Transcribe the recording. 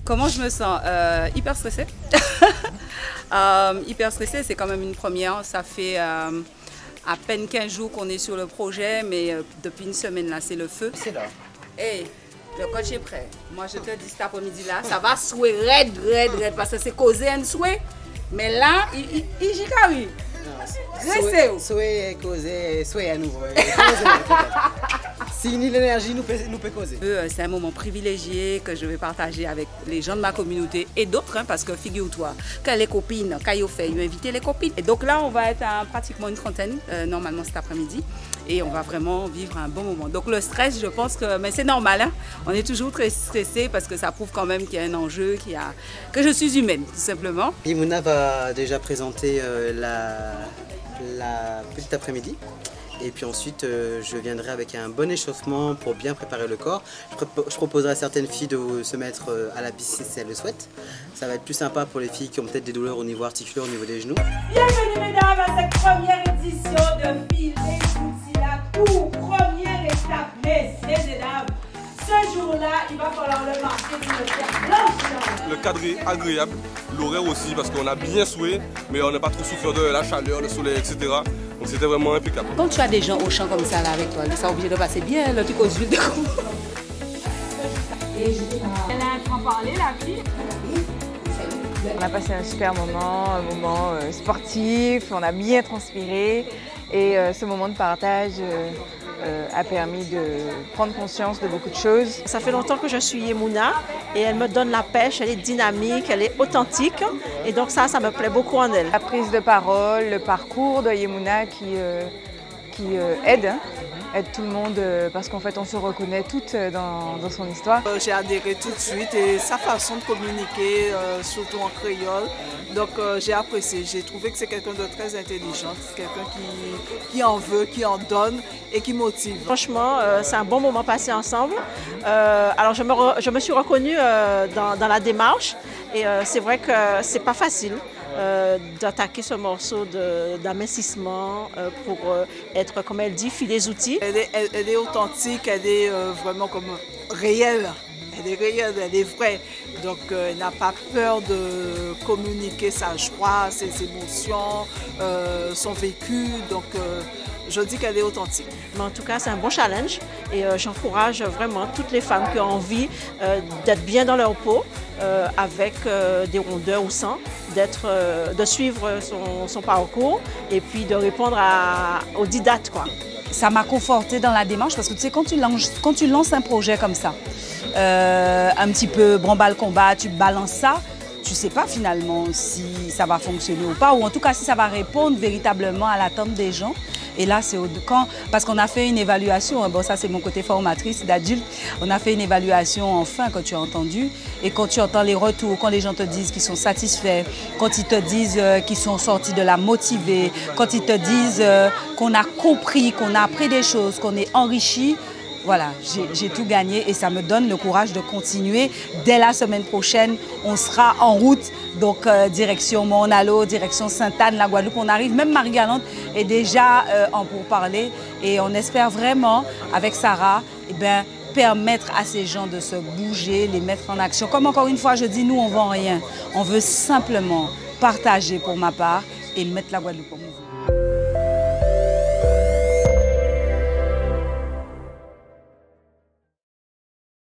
Comment je me sens? Hyper stressée. Hyper stressée, c'est quand même une première. Ça fait à peine 15 jours qu'on est sur le projet, mais depuis une semaine, là, c'est le feu. C'est là. Hey, le coach est prêt. Moi, je te dis cet après-midi-là, ça va souer raide, parce que c'est causé un souhait. Mais là, il j'y carry. Souhait causé, souhait à nouveau. Si ni l'énergie nous peut causer. C'est un moment privilégié que je vais partager avec les gens de ma communauté et d'autres, hein, parce que figure-toi que les copines, quand ils ont fait, ils ont invité les copines. Et donc là, on va être à pratiquement une trentaine, normalement cet après-midi, et on va vraiment vivre un bon moment. Donc le stress, je pense que, mais c'est normal, hein, on est toujours très stressé parce que ça prouve quand même qu'il y a un enjeu, que je suis humaine, tout simplement. Yemuna va déjà présenter la petite après-midi. Et puis ensuite, je viendrai avec un bon échauffement pour bien préparer le corps. Je proposerai à certaines filles de se mettre à la piscine si elles le souhaitent. Ça va être plus sympa pour les filles qui ont peut-être des douleurs au niveau articulaire, au niveau des genoux. Bienvenue mesdames à cette première édition de Fil et Outils, la toute première étape, messieurs et dames. Ce jour-là, il va falloir le marquer d'une pierre blanche. Le cadre est agréable, l'horaire aussi, parce qu'on a bien souhaité, mais on n'est pas trop souffert de la chaleur, le soleil, etc. Donc c'était vraiment impeccable. Quand tu as des gens au champ comme ça là avec toi, ils sont obligés de passer bien, là tu causes vite de coup. Elle a en parlé, la fille. On a passé un super moment, un moment sportif, on a bien transpiré et ce moment de partage a permis de prendre conscience de beaucoup de choses. Ça fait longtemps que je suis Yemuna et elle me donne la pêche, elle est dynamique, elle est authentique et donc ça me plaît beaucoup en elle. La prise de parole, le parcours de Yemuna qui aide tout le monde parce qu'en fait on se reconnaît toutes dans son histoire. J'ai adhéré tout de suite et sa façon de communiquer, surtout en créole, donc j'ai apprécié. J'ai trouvé que c'est quelqu'un de très intelligent, quelqu'un qui en veut, qui en donne et qui motive. Franchement, c'est un bon moment passé ensemble. Alors je me suis reconnue dans la démarche et c'est vrai que c'est pas facile. D'attaquer ce morceau d'amincissement pour être, comme elle dit, fil des outils. Elle est authentique, elle est vraiment comme réelle. Elle est réelle, elle est vraie. Donc elle n'a pas peur de communiquer sa joie, ses émotions, son vécu. Donc je dis qu'elle est authentique. Mais en tout cas, c'est un bon challenge et j'encourage vraiment toutes les femmes qui ont envie d'être bien dans leur peau, avec des rondeurs ou sans, de suivre son parcours et puis de répondre aux didates, quoi. Ça m'a confortée dans la démarche parce que tu sais, quand tu lances un projet comme ça, un petit peu branle-bas-le-combat, tu balances ça, tu ne sais pas finalement si ça va fonctionner ou pas, ou en tout cas si ça va répondre véritablement à l'attente des gens. Et là, c'est parce qu'on a fait une évaluation, bon ça c'est mon côté formatrice d'adulte, on a fait une évaluation enfin quand tu as entendu, et quand tu entends les retours, quand les gens te disent qu'ils sont satisfaits, quand ils te disent qu'ils sont sortis de la motivée, quand ils te disent qu'on a compris, qu'on a appris des choses, qu'on est enrichi. Voilà, j'ai tout gagné et ça me donne le courage de continuer. Dès la semaine prochaine, on sera en route, donc direction Morne-à-l'Eau, direction Sainte-Anne, la Guadeloupe. On arrive, même Marie-Galante est déjà en pourparlers et on espère vraiment, avec Sarah, permettre à ces gens de se bouger, les mettre en action. Comme encore une fois, je dis, nous, on ne vend rien. On veut simplement partager pour ma part et mettre la Guadeloupe en mouvement.